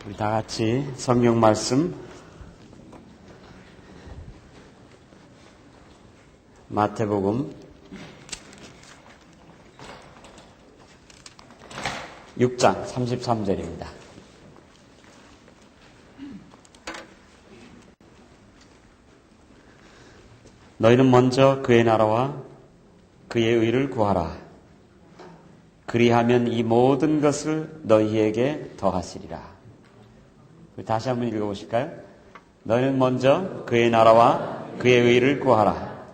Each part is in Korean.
우리 다 같이 성경 말씀 마태복음 6장 33절입니다. 너희는 먼저 그의 나라와 그의 의를 구하라. 그리하면 이 모든 것을 너희에게 더하시리라. 다시 한번 읽어보실까요? 너희는 먼저 그의 나라와 그의 의를 구하라.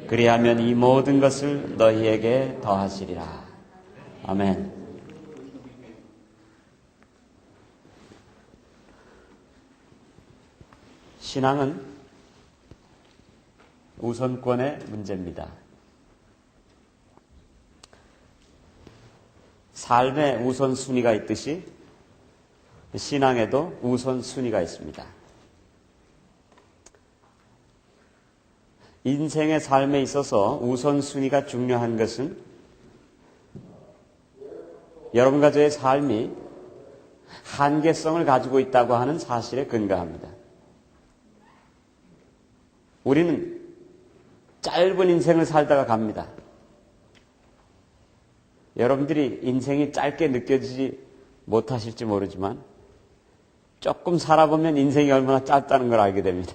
그리하면 이 모든 것을 너희에게 더하시리라. 아멘. 신앙은 우선권의 문제입니다. 삶의 우선순위가 있듯이 신앙에도 우선순위가 있습니다. 인생의 삶에 있어서 우선순위가 중요한 것은 여러분과 저의 삶이 한계성을 가지고 있다고 하는 사실에 근거합니다. 우리는 짧은 인생을 살다가 갑니다. 여러분들이 인생이 짧게 느껴지지 못하실지 모르지만 조금 살아보면 인생이 얼마나 짧다는 걸 알게 됩니다.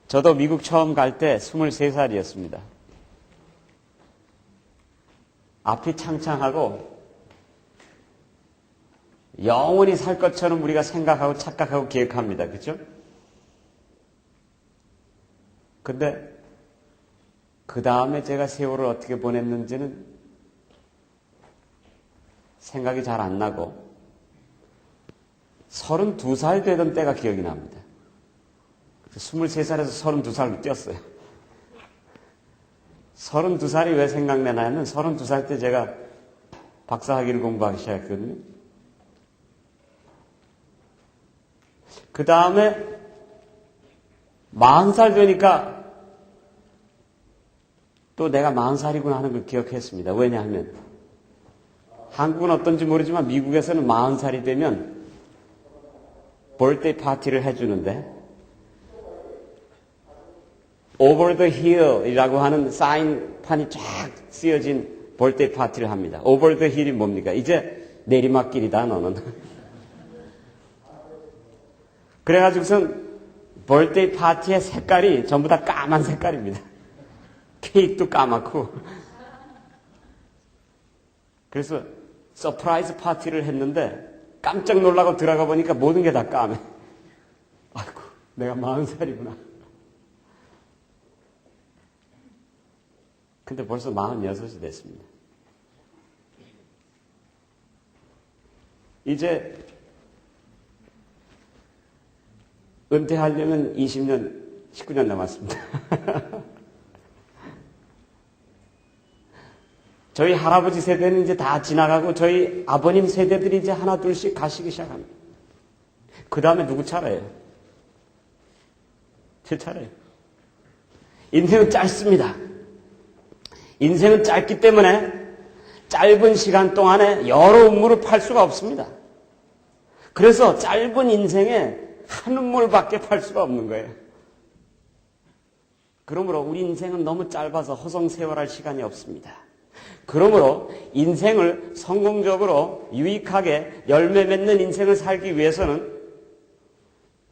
저도 미국 처음 갈 때 23살이었습니다. 앞이 창창하고 영원히 살 것처럼 우리가 생각하고 착각하고 기억합니다. 그렇죠? 근데 그 다음에 제가 세월을 어떻게 보냈는지는 생각이 잘 안 나고 32살 되던 때가 기억이 납니다. 23살에서 32살로 뛰었어요. 32살이 왜 생각나냐면 32살 때 제가 박사학위를 공부하기 시작했거든요. 그 다음에 40살 되니까 또 내가 40살이구나 하는 걸 기억했습니다. 왜냐하면 한국은 어떤지 모르지만 미국에서는 40살이 되면 birthday 파티를 해주는데 over the hill이라고 하는 사인판이 쫙 쓰여진 birthday 파티를 합니다. over the hill이 뭡니까? 이제 내리막길이다 너는. 그래가지고선 birthday 파티의 색깔이 전부 다 까만 색깔입니다. 케이크도 까맣고. 그래서 서프라이즈 파티를 했는데 깜짝 놀라고 들어가 보니까 모든 게 다 까매. 아이고, 내가 40살이구나. 근데 벌써 46이 됐습니다. 이제 은퇴하려면 20년, 19년 남았습니다. 저희 할아버지 세대는 이제 다 지나가고 저희 아버님 세대들이 이제 하나 둘씩 가시기 시작합니다. 그 다음에 누구 차례예요? 제 차례예요. 인생은 짧습니다. 인생은 짧기 때문에 짧은 시간 동안에 여러 음물을 팔 수가 없습니다. 그래서 짧은 인생에 한 음물밖에 팔 수가 없는 거예요. 그러므로 우리 인생은 너무 짧아서 허송세월할 시간이 없습니다. 그러므로 인생을 성공적으로 유익하게 열매 맺는 인생을 살기 위해서는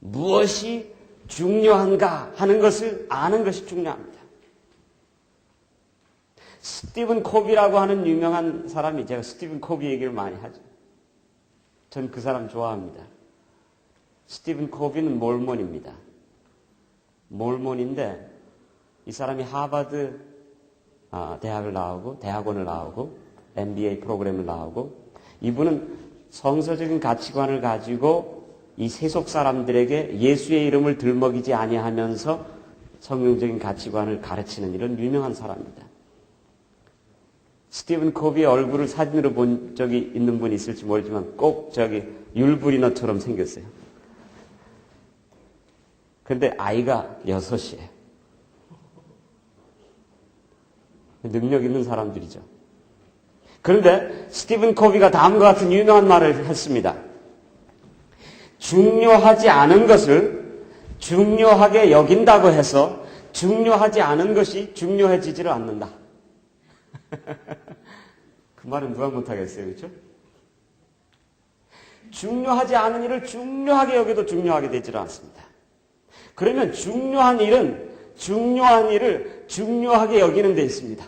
무엇이 중요한가 하는 것을 아는 것이 중요합니다. 스티븐 코비라고 하는 유명한 사람이, 제가 스티븐 코비 얘기를 많이 하죠. 전 그 사람 좋아합니다. 스티븐 코비는 몰몬입니다. 몰몬인데 이 사람이 하버드 대학원을 나오고 MBA 프로그램을 나오고, 이분은 성서적인 가치관을 가지고 이 세속 사람들에게 예수의 이름을 들먹이지 아니하면서 성경적인 가치관을 가르치는 이런 유명한 사람입니다. 스티븐 코비의 얼굴을 사진으로 본 적이 있는 분이 있을지 모르지만 꼭 율브리너처럼 생겼어요. 근데 아이가 6이에요. 능력 있는 사람들이죠. 그런데 스티븐 코비가 다음과 같은 유명한 말을 했습니다. 중요하지 않은 것을 중요하게 여긴다고 해서 중요하지 않은 것이 중요해지지를 않는다. 그 말은 누가 못하겠어요, 그렇죠? 중요하지 않은 일을 중요하게 여겨도 중요하게 되지를 않습니다. 그러면 중요한 일을 중요하게 여기는 데 있습니다.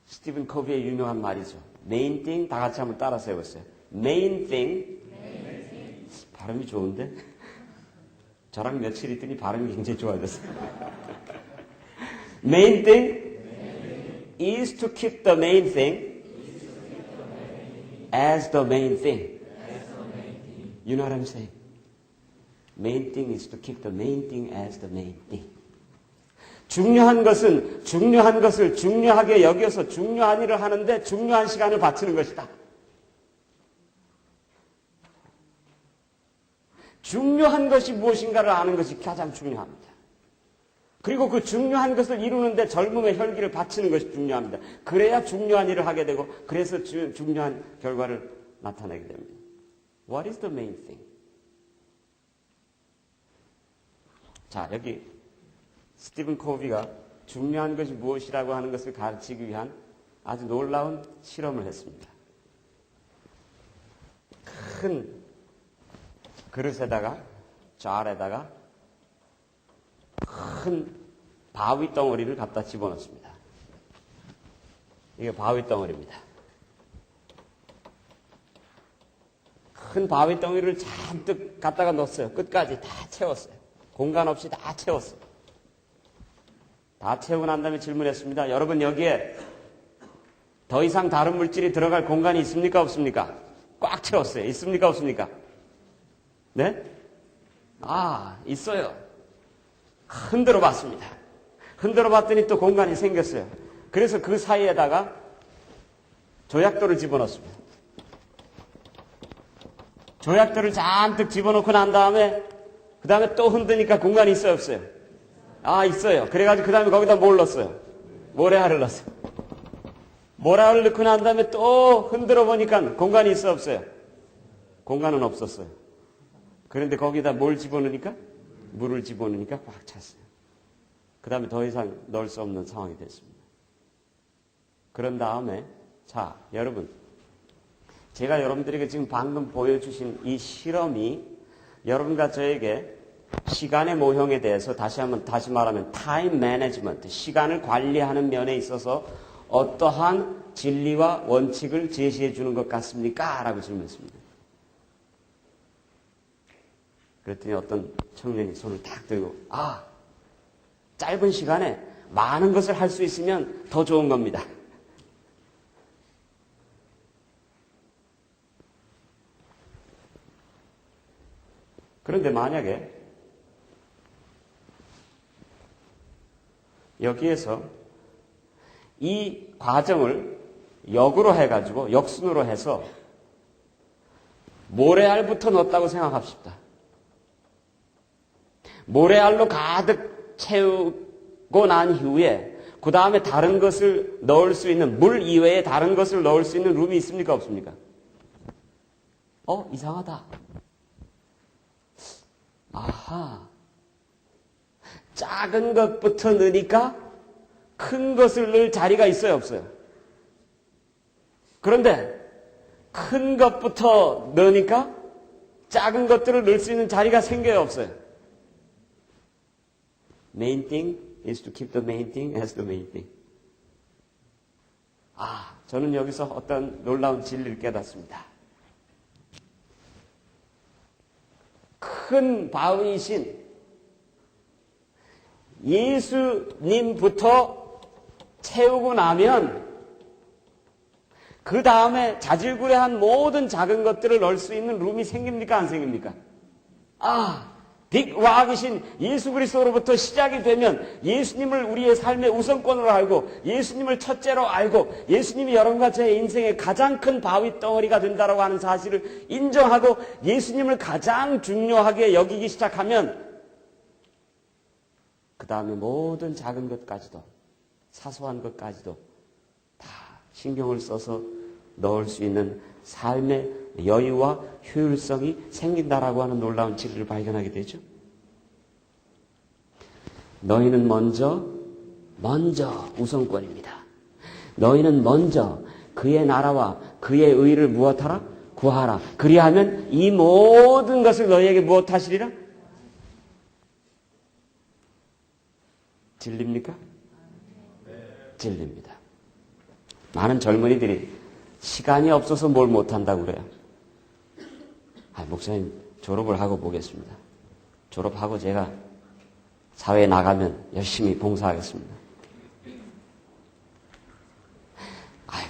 스티븐 코비의 유명한 말이죠. Main thing, 다 같이 한번 따라서 해보세요. Main thing. 발음이 좋은데? 저랑 며칠 있더니 발음이 굉장히 좋아졌어요. Main thing is to keep the main thing as the main thing. You know what I'm saying? Main thing is to keep the main thing as the main thing. 중요한 것은 중요한 것을 중요하게 여겨서 중요한 일을 하는데 중요한 시간을 바치는 것이다. 중요한 것이 무엇인가를 아는 것이 가장 중요합니다. 그리고 그 중요한 것을 이루는데 젊음의 혈기를 바치는 것이 중요합니다. 그래야 중요한 일을 하게 되고 그래서 중요한 결과를 나타내게 됩니다. What is the main thing? 자, 여기 스티븐 코비가 중요한 것이 무엇이라고 하는 것을 가르치기 위한 아주 놀라운 실험을 했습니다. 큰 그릇에다가 잘에다가 큰 바위 덩어리를 갖다 집어넣습니다. 이게 바위 덩어리입니다. 큰 바위 덩어리를 잔뜩 갖다가 넣었어요. 끝까지 다 채웠어요. 공간 없이 다 채웠어요. 다 채우고 난 다음에 질문했습니다. 여러분 여기에 더 이상 다른 물질이 들어갈 공간이 있습니까? 없습니까? 꽉 채웠어요. 있습니까? 없습니까? 네? 있어요. 흔들어 봤습니다. 흔들어 봤더니 또 공간이 생겼어요. 그래서 그 사이에다가 조약돌을 집어넣습니다. 조약돌을 잔뜩 집어넣고 난 다음에 그 다음에 또 흔드니까 공간이 있어요? 없어요? 있어요. 그래가지고 그 다음에 거기다 뭘 넣었어요? 모래알을 넣었어요. 모래알을 넣고 난 다음에 또 흔들어 보니까 공간이 있어요? 없어요? 공간은 없었어요. 그런데 거기다 뭘 집어넣으니까? 물을 집어넣으니까 꽉 찼어요. 그 다음에 더 이상 넣을 수 없는 상황이 됐습니다. 그런 다음에 자, 여러분 제가 여러분들에게 지금 방금 보여주신 이 실험이 여러분과 저에게 시간의 모형에 대해서 다시 말하면 타임 매니지먼트, 시간을 관리하는 면에 있어서 어떠한 진리와 원칙을 제시해 주는 것 같습니까? 라고 질문했습니다. 그랬더니 어떤 청년이 손을 탁 들고 짧은 시간에 많은 것을 할 수 있으면 더 좋은 겁니다. 그런데 만약에 여기에서 이 과정을 역으로 해가지고 역순으로 해서 모래알부터 넣었다고 생각합시다. 모래알로 가득 채우고 난 이후에 그 다음에 다른 것을 넣을 수 있는 물 이외에 다른 것을 넣을 수 있는 룸이 있습니까? 없습니까? 이상하다. 작은 것부터 넣으니까 큰 것을 넣을 자리가 있어요? 없어요? 그런데 큰 것부터 넣으니까 작은 것들을 넣을 수 있는 자리가 생겨요? 없어요? Main thing is to keep the main thing as the main thing. 저는 여기서 어떤 놀라운 진리를 깨닫습니다. 큰 바위이신 예수님부터 채우고 나면 그 다음에 자질구레한 모든 작은 것들을 넣을 수 있는 룸이 생깁니까? 안 생깁니까? 빅락이신 예수 그리스도로부터 시작이 되면 예수님을 우리의 삶의 우선권으로 알고 예수님을 첫째로 알고 예수님이 여러분과 제 인생의 가장 큰 바위 덩어리가 된다고 하는 사실을 인정하고 예수님을 가장 중요하게 여기기 시작하면 그 다음에 모든 작은 것까지도 사소한 것까지도 다 신경을 써서 넣을 수 있는 삶의 여유와 효율성이 생긴다라고 하는 놀라운 진리를 발견하게 되죠. 너희는 먼저 우선권입니다. 너희는 먼저 그의 나라와 그의 의를 무엇하라? 구하라. 그리하면 이 모든 것을 너희에게 무엇하시리라? 진리입니까? 진리입니다. 많은 젊은이들이 시간이 없어서 뭘 못한다고 그래요. 목사님 졸업을 하고 보겠습니다. 졸업하고 제가 사회에 나가면 열심히 봉사하겠습니다.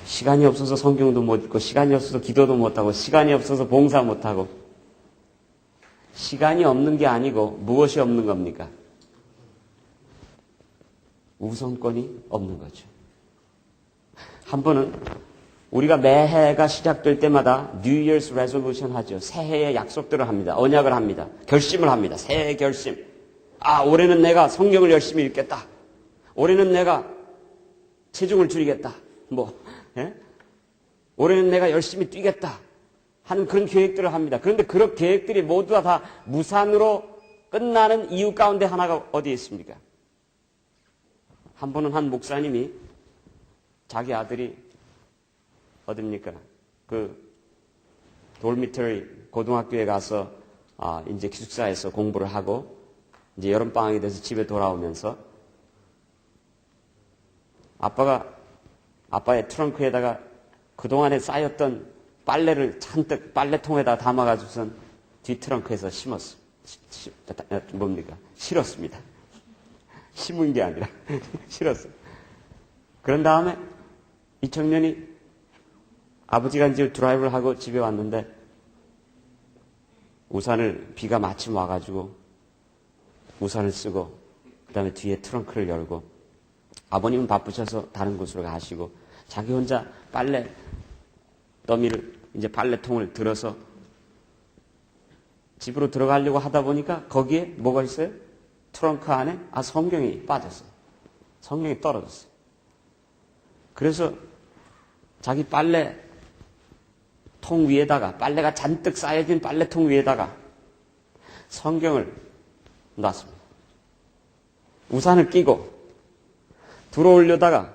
시간이 없어서 성경도 못 읽고, 시간이 없어서 기도도 못하고, 시간이 없어서 봉사 못하고. 시간이 없는 게 아니고 무엇이 없는 겁니까? 우선권이 없는 거죠. 한 번은 우리가 매해가 시작될 때마다 New Year's Resolution 하죠. 새해의 약속들을 합니다. 언약을 합니다. 결심을 합니다. 새해 결심. 올해는 내가 성경을 열심히 읽겠다. 올해는 내가 체중을 줄이겠다. 올해는 내가 열심히 뛰겠다 하는 그런 계획들을 합니다. 그런데 그런 계획들이 모두 다 무산으로 끝나는 이유 가운데 하나가 어디에 있습니까? 한 번은 한 목사님이 자기 아들이 어딥니까? 돌미터리 고등학교에 가서 이제 기숙사에서 공부를 하고 이제 여름방학이 돼서 집에 돌아오면서 아빠의 트렁크에다가 그동안에 쌓였던 빨래를 잔뜩 빨래통에다 담아가지고선 뒤 트렁크에서 실었습니다. 심은 게 아니라 실었어요. 그런 다음에 이 청년이 아버지가 이제 드라이브를 하고 집에 왔는데 비가 마침 와가지고 우산을 쓰고 그 다음에 뒤에 트렁크를 열고 아버님은 바쁘셔서 다른 곳으로 가시고 자기 혼자 빨래 더미를 이제 빨래통을 들어서 집으로 들어가려고 하다 보니까 거기에 뭐가 있어요? 트렁크 안에 성경이 빠졌어요. 성경이 떨어졌어요. 그래서 자기 빨래통 위에다가 빨래가 잔뜩 쌓여진 빨래통 위에다가 성경을 놨습니다. 우산을 끼고 들어오려다가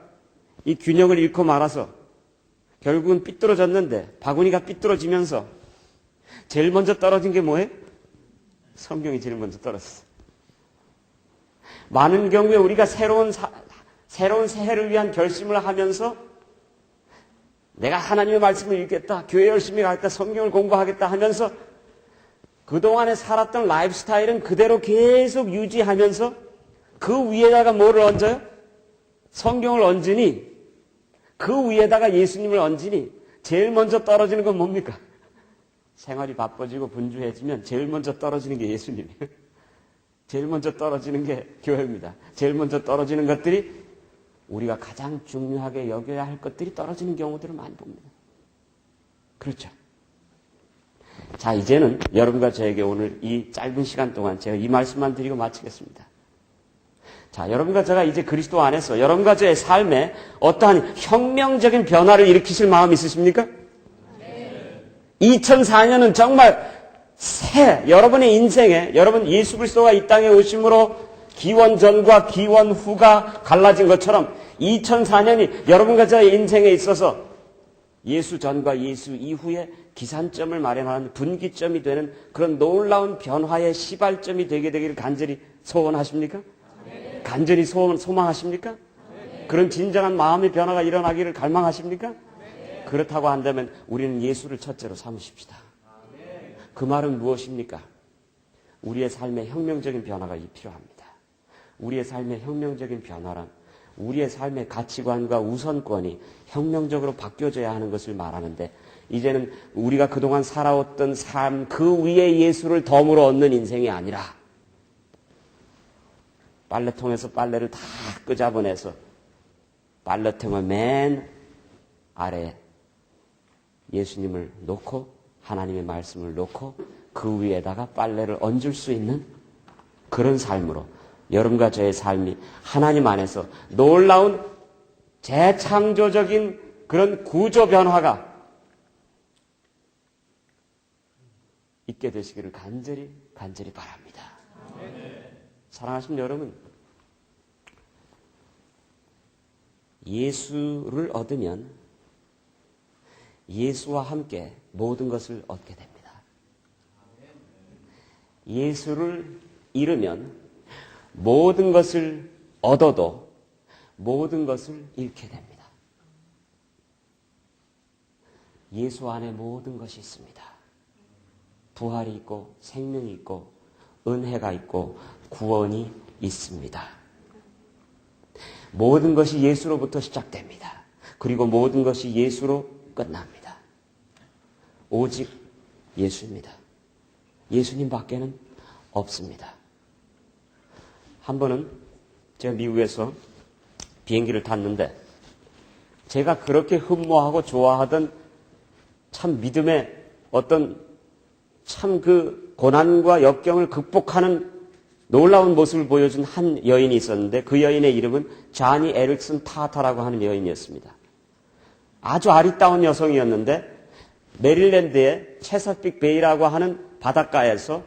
이 균형을 잃고 말아서 결국은 삐뚤어졌는데 바구니가 삐뚤어지면서 제일 먼저 떨어진 게 뭐예요? 성경이 제일 먼저 떨어졌어요. 많은 경우에 우리가 새로운 새해를 위한 결심을 하면서 내가 하나님의 말씀을 읽겠다, 교회 열심히 가겠다, 성경을 공부하겠다 하면서 그동안에 살았던 라이프 스타일은 그대로 계속 유지하면서 그 위에다가 뭐를 얹어요? 성경을 얹으니 그 위에다가 예수님을 얹으니 제일 먼저 떨어지는 건 뭡니까? 생활이 바빠지고 분주해지면 제일 먼저 떨어지는 게 예수님이에요. 제일 먼저 떨어지는 게 교회입니다. 제일 먼저 떨어지는 것들이 우리가 가장 중요하게 여겨야 할 것들이 떨어지는 경우들을 많이 봅니다. 그렇죠? 자, 이제는 여러분과 저에게 오늘 이 짧은 시간 동안 제가 이 말씀만 드리고 마치겠습니다. 자, 여러분과 제가 이제 그리스도 안에서 여러분과 저의 삶에 어떠한 혁명적인 변화를 일으키실 마음 있으십니까? 네. 2004년은 정말 여러분의 인생에 여러분 예수 그리스도가 이 땅에 오심으로 기원 전과 기원 후가 갈라진 것처럼 2004년이 여러분과 저의 인생에 있어서 예수 전과 예수 이후에 기산점을 마련하는 분기점이 되는 그런 놀라운 변화의 시발점이 되게 되기를 간절히 소원하십니까? 네. 간절히 소망하십니까? 네. 그런 진정한 마음의 변화가 일어나기를 갈망하십니까? 네. 그렇다고 한다면 우리는 예수를 첫째로 삼으십시다. 그 말은 무엇입니까? 우리의 삶에 혁명적인 변화가 필요합니다. 우리의 삶의 혁명적인 변화란 우리의 삶의 가치관과 우선권이 혁명적으로 바뀌어져야 하는 것을 말하는데 이제는 우리가 그동안 살아왔던 삶 그 위에 예수를 덤으로 얻는 인생이 아니라 빨래통에서 빨래를 다 끄잡아내서 빨래통의 맨 아래에 예수님을 놓고 하나님의 말씀을 놓고 그 위에다가 빨래를 얹을 수 있는 그런 삶으로 여러분과 저의 삶이 하나님 안에서 놀라운 재창조적인 그런 구조 변화가 있게 되시기를 간절히 바랍니다. 사랑하시는 여러분, 예수를 얻으면 예수와 함께 모든 것을 얻게 됩니다. 예수를 잃으면 모든 것을 얻어도 모든 것을 잃게 됩니다. 예수 안에 모든 것이 있습니다. 부활이 있고 생명이 있고 은혜가 있고 구원이 있습니다. 모든 것이 예수로부터 시작됩니다. 그리고 모든 것이 예수로 끝납니다. 오직 예수입니다. 예수님 밖에는 없습니다. 한 번은 제가 미국에서 비행기를 탔는데 제가 그렇게 흠모하고 좋아하던 참 믿음의 어떤 참 그 고난과 역경을 극복하는 놀라운 모습을 보여준 한 여인이 있었는데 그 여인의 이름은 자니 에릭슨 타타라고 하는 여인이었습니다. 아주 아리따운 여성이었는데 메릴랜드의 체서픽 베이라고 하는 바닷가에서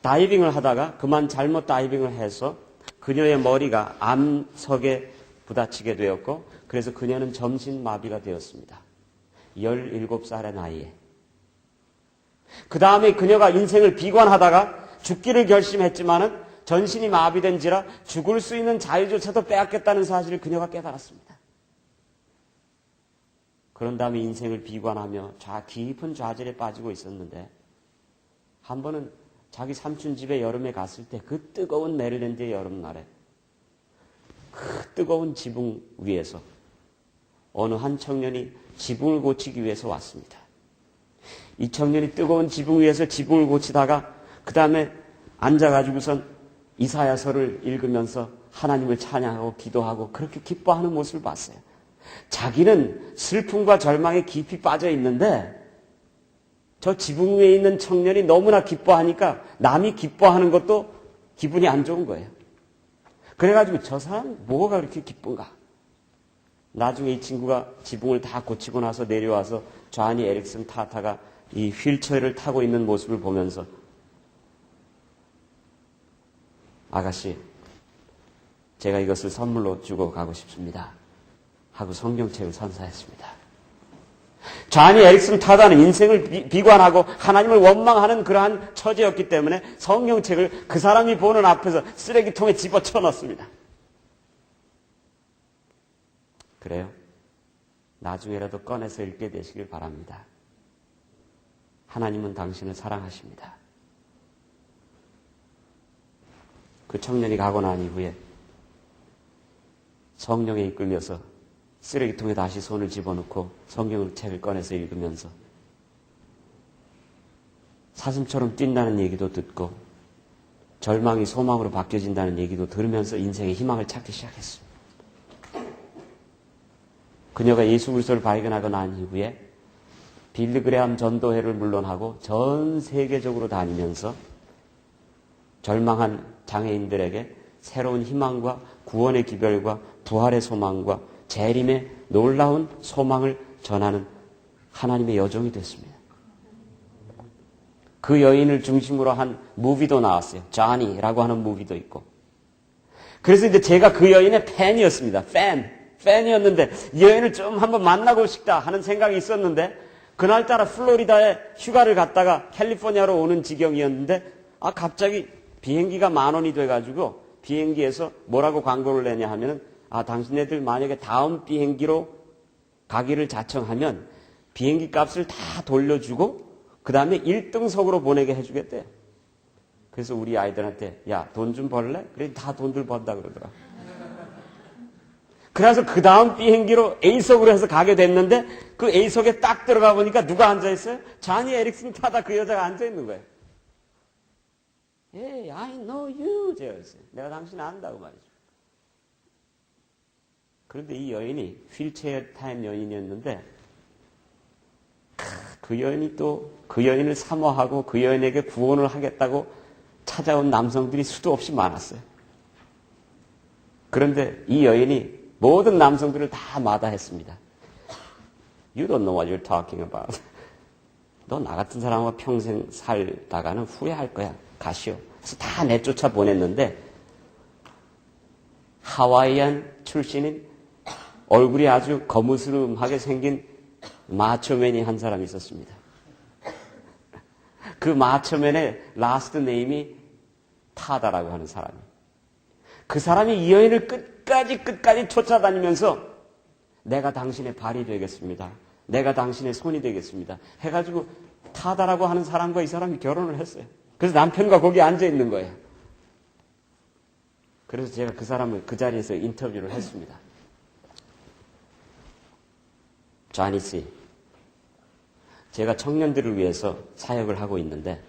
다이빙을 하다가 그만 잘못 다이빙을 해서 그녀의 머리가 암석에 부딪히게 되었고 그래서 그녀는 정신마비가 되었습니다. 17살의 나이에. 그 다음에 그녀가 인생을 비관하다가 죽기를 결심했지만은 전신이 마비된지라 죽을 수 있는 자유조차도 빼앗겼다는 사실을 그녀가 깨달았습니다. 그런 다음에 인생을 비관하며 깊은 좌절에 빠지고 있었는데 한 번은 자기 삼촌 집에 여름에 갔을 때 그 뜨거운 메릴랜드의 여름날에 그 뜨거운 지붕 위에서 어느 한 청년이 지붕을 고치기 위해서 왔습니다. 이 청년이 뜨거운 지붕 위에서 지붕을 고치다가 그 다음에 앉아가지고선 이사야서를 읽으면서 하나님을 찬양하고 기도하고 그렇게 기뻐하는 모습을 봤어요. 자기는 슬픔과 절망에 깊이 빠져 있는데 저 지붕 위에 있는 청년이 너무나 기뻐하니까 남이 기뻐하는 것도 기분이 안 좋은 거예요. 그래가지고 저 사람 뭐가 그렇게 기쁜가? 나중에 이 친구가 지붕을 다 고치고 나서 내려와서 좌니 에릭슨 타타가 이 휠체어를 타고 있는 모습을 보면서 아가씨, 제가 이것을 선물로 주고 가고 싶습니다. 하고 성경책을 선사했습니다. 좌니 에릭슨 타다는 인생을 비관하고 하나님을 원망하는 그러한 처지였기 때문에 성경책을 그 사람이 보는 앞에서 쓰레기통에 집어쳐 넣습니다. 그래요? 나중에라도 꺼내서 읽게 되시길 바랍니다. 하나님은 당신을 사랑하십니다. 그 청년이 가고 난 이후에 성령에 이끌려서 쓰레기통에 다시 손을 집어넣고 성경책을 꺼내서 읽으면서 사슴처럼 뛴다는 얘기도 듣고 절망이 소망으로 바뀌어진다는 얘기도 들으면서 인생의 희망을 찾기 시작했습니다. 그녀가 예수 그리스도를 발견하고 난 이후에 빌리 그레함 전도회를 물론하고 전 세계적으로 다니면서 절망한 장애인들에게 새로운 희망과 구원의 기별과 부활의 소망과 재림의 놀라운 소망을 전하는 하나님의 여종이 됐습니다. 그 여인을 중심으로 한 무비도 나왔어요. 자니라고 하는 무비도 있고. 그래서 이제 제가 그 여인의 팬이었습니다. 팬이었는데 이 여인을 좀 한번 만나고 싶다 하는 생각이 있었는데 그날따라 플로리다에 휴가를 갔다가 캘리포니아로 오는 지경이었는데 갑자기 비행기가 10,000원이 돼가지고 비행기에서 뭐라고 광고를 내냐 하면은 당신네들 만약에 다음 비행기로 가기를 자청하면 비행기 값을 다 돌려주고 그 다음에 1등석으로 보내게 해주겠대요. 그래서 우리 아이들한테 야, 돈 좀 벌래? 그래 다 돈들 번다 그러더라. 그래서 그 다음 비행기로 A석으로 해서 가게 됐는데 그 A석에 딱 들어가 보니까 누가 앉아있어요? 자니 에릭슨 타다 그 여자가 앉아있는 거예요. Hey, I know you. 제가 했어요. 내가 당신 안다고 말이죠. 그런데 이 여인이 휠체어 타임 여인이었는데 그 여인이 또 그 여인을 사모하고 그 여인에게 구원을 하겠다고 찾아온 남성들이 수도 없이 많았어요. 그런데 이 여인이 모든 남성들을 다 마다했습니다. You don't know what you're talking about. 너 나 같은 사람과 평생 살다가는 후회할 거야. 가시오. 그래서 다 내쫓아 보냈는데 하와이안 출신인 얼굴이 아주 거무스름하게 생긴 마초맨이 한 사람이 있었습니다. 그 마초맨의 라스트 네임이 타다라고 하는 사람이. 그 사람이 이 여인을 끝까지 쫓아다니면서 내가 당신의 발이 되겠습니다. 내가 당신의 손이 되겠습니다. 해가지고 타다라고 하는 사람과 이 사람이 결혼을 했어요. 그래서 남편과 거기 앉아 있는 거예요. 그래서 제가 그 사람을 그 자리에서 인터뷰를 했습니다. 자니 씨, 제가 청년들을 위해서 사역을 하고 있는데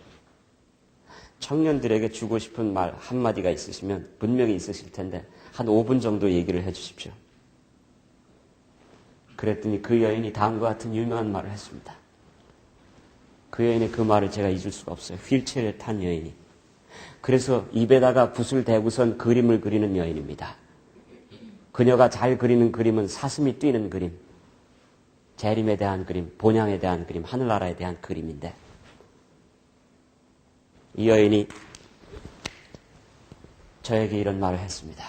청년들에게 주고 싶은 말 한마디가 있으시면 분명히 있으실 텐데 한 5분 정도 얘기를 해 주십시오. 그랬더니 그 여인이 다음과 같은 유명한 말을 했습니다. 그 여인의 그 말을 제가 잊을 수가 없어요. 휠체어에 탄 여인이. 그래서 입에다가 붓을 대고선 그림을 그리는 여인입니다. 그녀가 잘 그리는 그림은 사슴이 뛰는 그림, 재림에 대한 그림, 본향에 대한 그림, 하늘나라에 대한 그림인데 이 여인이 저에게 이런 말을 했습니다.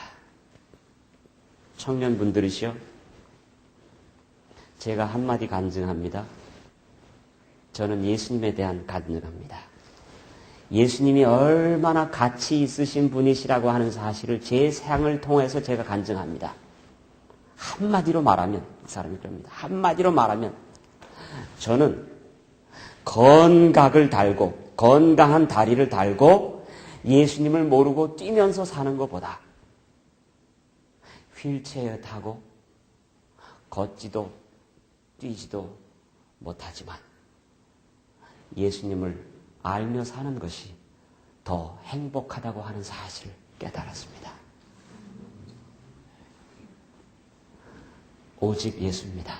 청년분들이시여, 제가 한마디 간증합니다. 저는 예수님에 대한 간증합니다. 예수님이 얼마나 가치 있으신 분이시라고 하는 사실을 제 생을 통해서 제가 간증합니다. 한마디로 말하면, 이 사람이 그럽니다. 한마디로 말하면, 저는 건각을 달고, 건강한 다리를 달고, 예수님을 모르고 뛰면서 사는 것보다, 휠체어 타고, 걷지도, 뛰지도 못하지만, 예수님을 알며 사는 것이 더 행복하다고 하는 사실을 깨달았습니다. 오직 예수입니다.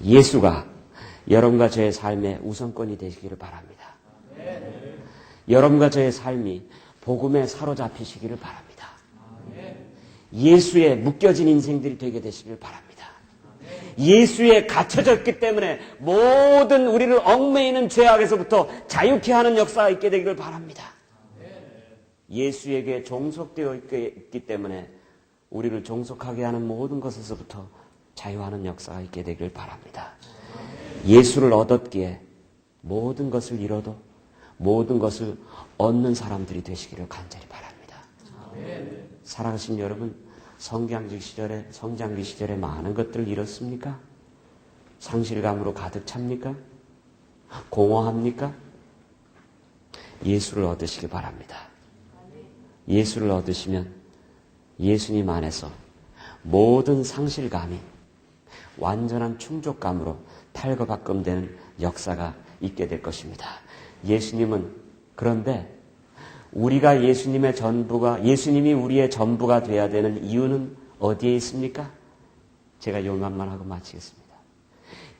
예수가 여러분과 저의 삶의 우선권이 되시기를 바랍니다. 여러분과 저의 삶이 복음에 사로잡히시기를 바랍니다. 예수에 묶여진 인생들이 되게 되시기를 바랍니다. 예수에 갇혀졌기 때문에 모든 우리를 얽매이는 죄악에서부터 자유케 하는 역사가 있게 되기를 바랍니다. 예수에게 종속되어 있기 때문에 우리를 종속하게 하는 모든 것에서부터 자유하는 역사가 있게 되기를 바랍니다. 예수를 얻었기에 모든 것을 잃어도 모든 것을 얻는 사람들이 되시기를 간절히 바랍니다. 사랑하신 여러분, 성장기 시절에 많은 것들을 잃었습니까? 상실감으로 가득 찹니까? 공허합니까? 예수를 얻으시기 바랍니다. 예수를 얻으시면 예수님 안에서 모든 상실감이 완전한 충족감으로 탈거바꿈되는 역사가 있게 될 것입니다. 예수님은 그런데 우리가 예수님이 우리의 전부가 되어야 되는 이유는 어디에 있습니까? 제가 요만만 하고 마치겠습니다.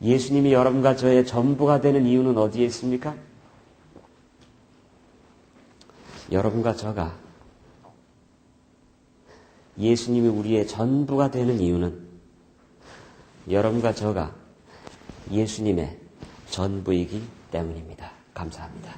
예수님이 여러분과 저의 전부가 되는 이유는 어디에 있습니까? 여러분과 저가 예수님이 우리의 전부가 되는 이유는 여러분과 저가 예수님의 전부이기 때문입니다. 감사합니다.